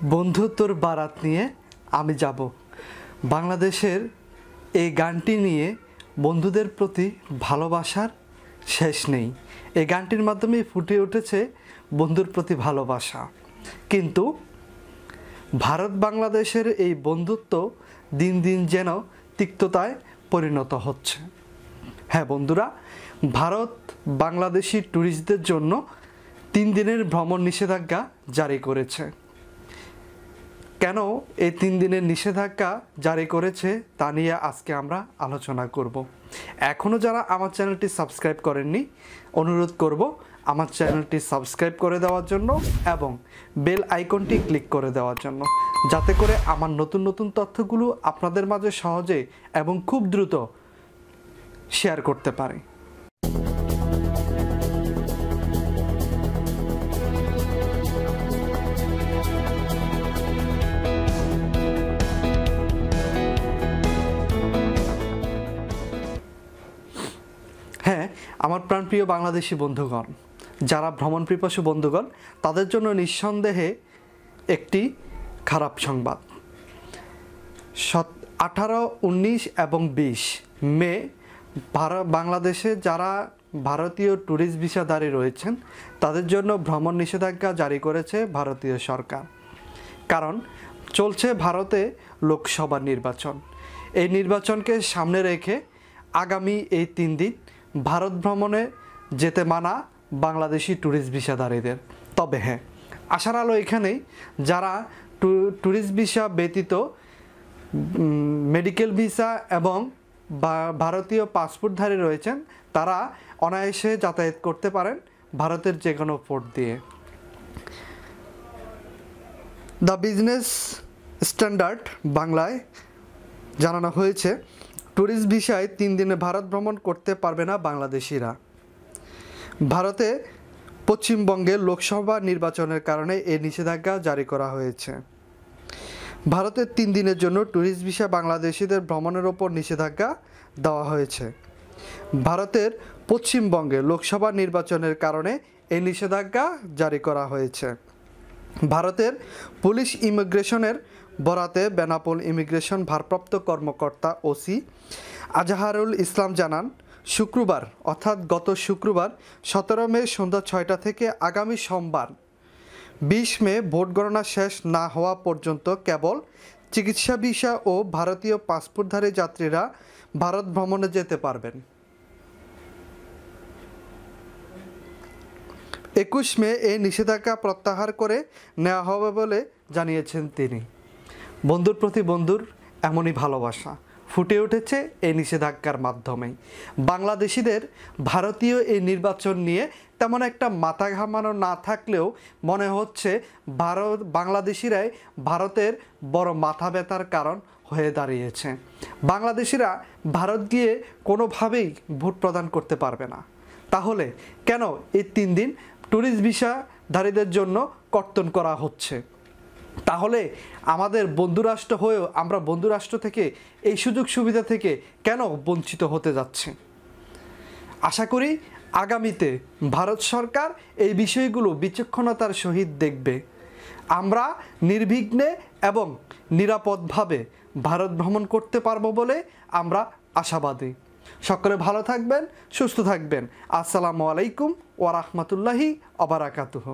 বন্ধুত্বর বারাত নিয়ে আমি যাব। বাংলাদেশের এই গানটি নিয়ে বন্ধুদের প্রতি ভালোবাসার শেষ নেই। এই গানটির মাধ্যমে ফুটে উঠেছে বন্ধুর প্রতি ভালোবাসা। কিন্তু ভারত বাংলাদেশের এই বন্ধুত্ব দিন দিন যেন তিক্ততায় পরিণত হচ্ছে। হ্যাঁ বন্ধুরা, ভারত বাংলাদেশি ট্যুরিস্টদের জন্য 3 দিনের ভ্রমণ নিষেধাজ্ঞা জারি করেছে। কেন এই 3 দিনের নিষেধাজ্ঞা জারি করেছে তা নিয়ে আজকে আমরা আলোচনা করব। এখনও যারা আমার চ্যানেলটি সাবস্ক্রাইব করেননি, অনুরোধ করব আমার চ্যানেলটি সাবস্ক্রাইব করে দেওয়ার জন্য এবং বেল আইকনটি ক্লিক করে দেওয়ার জন্য, যাতে করে আমার নতুন নতুন তথ্যগুলো আপনাদের মাঝে সহজে এবং খুব দ্রুত শেয়ার করতে পারি। হ্যাঁ, আমার প্রাণপ্রিয় বাংলাদেশি বন্ধুগণ, যারা ভ্রমণ পিপাসু বন্ধুগণ, তাদের জন্য নিঃসন্দেহে একটি খারাপ সংবাদ। 18, 19 এবং 20 মে বাংলাদেশে যারা ভারতীয় ট্যুরিস্ট ভিসাধারী রয়েছেন তাদের জন্য ভ্রমণ নিষেধাজ্ঞা জারি করেছে ভারতীয় সরকার। কারণ চলছে ভারতে লোকসভা নির্বাচন। এই নির্বাচনকে সামনে রেখে আগামী এই 3 দিন ভারত ভ্রমণে যেতে মানা বাংলাদেশি ট্যুরিস্ট ভিসাধারীদের। তবে হ্যাঁ, আশার আলো এখানেই, যারা ট্যুরিস্ট ভিসা ব্যতীত মেডিকেল ভিসা এবং ভারতীয় পাসপোর্টধারী রয়েছেন তারা অনায়াসে যাতায়াত করতে পারেন ভারতের যে কোনো পোর্ট দিয়ে। দ্য বিজনেস স্ট্যান্ডার্ড বাংলায় জানানো হয়েছে, ট্যুরিস্ট ভিসায় 3 দিনে ভারত ভ্রমণ করতে পারবে না বাংলাদেশিরা। ভারতে পশ্চিমবঙ্গে লোকসভা নির্বাচনের কারণে এই নিষেধাজ্ঞা জারি করা হয়েছে। ভারতের 3 দিনের জন্য ট্যুরিস্ট ভিসা বাংলাদেশিদের ভ্রমণের ওপর নিষেধাজ্ঞা দেওয়া হয়েছে। ভারতের পশ্চিমবঙ্গে লোকসভা নির্বাচনের কারণে এই নিষেধাজ্ঞা জারি করা হয়েছে। ভারতের পুলিশ ইমিগ্রেশনের বরাতে বেনাপোল ইমিগ্রেশন ভারপ্রাপ্ত কর্মকর্তা ওসি আজাহারুল ইসলাম জানান, শুক্রবার অর্থাৎ গত শুক্রবার 17 মে সন্ধ্যা 6টা থেকে আগামী সোমবার 20 মে ভোট গণনা শেষ না হওয়া পর্যন্ত কেবল চিকিৎসা ভিসা ও ভারতীয় পাসপোর্টধারী যাত্রীরা ভারত ভ্রমণে যেতে পারবেন। 21 মে এই নিষেধাজ্ঞা প্রত্যাহার করে নেওয়া হবে বলে জানিয়েছেন তিনি। বন্ধুর প্রতি বন্ধুর এমনই ভালোবাসা ফুটে উঠেছে এই নিষেধাজ্ঞার মাধ্যমেই। বাংলাদেশিদের ভারতীয় এই নির্বাচন নিয়ে তেমন একটা মাথা ঘামানো না থাকলেও মনে হচ্ছে বাংলাদেশিরাই ভারতের বড় মাথা ব্যথার কারণ হয়ে দাঁড়িয়েছে। বাংলাদেশিরা ভারত গিয়ে কোনোভাবেই ভোট প্রদান করতে পারবে না। তাহলে কেন এই 3 দিন ট্যুরিস্ট ভিসাধারীদের জন্য কর্তন করা হচ্ছে? তাহলে আমাদের বন্ধুরাষ্ট্র হয়েও আমরা বন্ধুরাষ্ট্র থেকে এই সুযোগ সুবিধা থেকে কেন বঞ্চিত হতে যাচ্ছে? আশা করি আগামীতে ভারত সরকার এই বিষয়গুলো বিচক্ষণতার সহিত দেখবে। আমরা নির্বিঘ্নে এবং নিরাপদভাবে ভারত ভ্রমণ করতে পারবো বলে আমরা আশাবাদী। সকলে ভালো থাকবেন, সুস্থ থাকবেন। আসসালামু আলাইকুম ওয়া রাহমাতুল্লাহি ওয়া বারাকাতুহু।